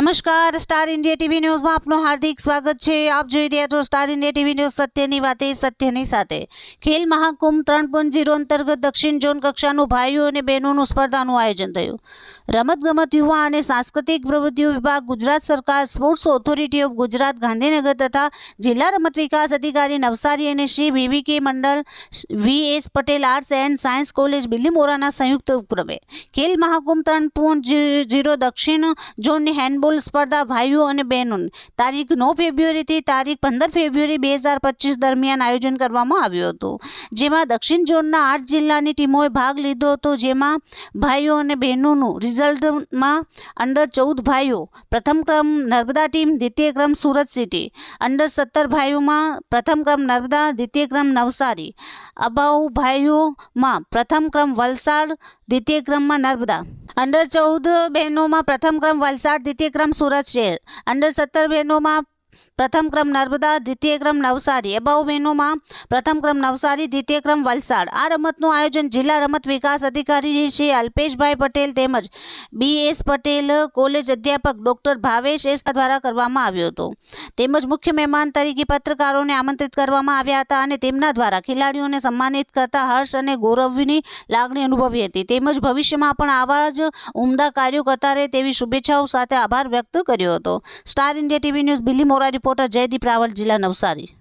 નમસ્કાર, star India TV ન્યૂઝમાં આપનું હાર્દિક સ્વાગત છે। આપ જોઈ રહ્યા છો સ્ટાર ઇન્ડિયા ટીવી ન્યૂઝ, સત્યની વાતે સત્યની સાથે। ખેલ મહાકુંભ 3.0 અંતર્ગત દક્ષિણ ઝોન કક્ષાનું ભાઈઓ અને બહેનોનું સ્પર્ધાનું આયોજન થયું। રમતગમત, યુવા અને સાંસ્કૃતિક પ્રવૃત્તિઓ વિભાગ, ગુજરાત સરકાર, sports authority of Gujarat Gandhinagar તથા જિલ્લા રમત વિકાસ અધિકારી નવસારી અને શ્રી VVK મંડળ VS Patel arts and science college બિલીમોરાના સંયુક્ત ઉપક્રમે ખેલ મહાકુંભ 3.0 દક્ષિણ ઝોનની હેન્ડબોલ સ્પર્ધા ભાઈઓ અને બહેનો તારીખ 9 ફેબ્રુઆરીથી તારીખ 15 ફેબ્રુઆરી 2025 દરમિયાન આયોજન કરવામાં આવ્યું હતું, જેમાં દક્ષિણ ઝોનના 8 જિલ્લાની ટીમોએ ભાગ લીધો હતો। જેમાં ભાઈઓ અને બહેનોનું રિઝલ્ટમાં અંડર 14 ભાઈઓ પ્રથમ ક્રમ નર્મદા ટીમ, દ્વિતીય ક્રમ સુરત સિટી, અંડર 17 ભાઈઓમાં પ્રથમ ક્રમ નર્મદા, દ્વિતીય ક્રમ નવસારી, અબાઉ ભાઈઓમાં પ્રથમ ક્રમ વલસાડ, દ્વિતીય ક્રમમાં નર્મદા, અંડર 14 બહેનોમાં પ્રથમ ક્રમ વલસાડ, દ્વિતીય ક્રમ સુરત શહેર, અંડર 17 બહેનોમાં પ્રથમ ક્રમ નર્મદા, દ્વિતીય ક્રમ નવસારી, અબાઉ બહેનોમાં પ્રથમ ક્રમ નવસારી, દ્વિતીય ક્રમ વલસાડ। આ રમતનું આયોજન જિલ્લા રમત વિકાસ અધિકારી શ્રી અલ્પેશભાઈ પટેલ તેમજ BS પટેલ કોલેજ અધ્યાપક ડોક્ટર ભાવેશ S દ્વારા કરવામાં આવ્યો હતો। તેમજ મુખ્ય મહેમાન તરીકે પત્રકારોને આમંત્રિત કરવામાં આવ્યા હતા અને તેમના દ્વારા ખેલાડીઓને સન્માનિત કરતા હર્ષ અને ગૌરવની લાગણી અનુભવી હતી। તેમજ ભવિષ્યમાં પણ આવા જ ઉમદા કાર્યો કરતા રહે તેવી શુભેચ્છાઓ સાથે આભાર વ્યક્ત કર્યો હતો। Star India TV News Bilimora reporter Jaydeep Raval, જિલ્લા નવસારી।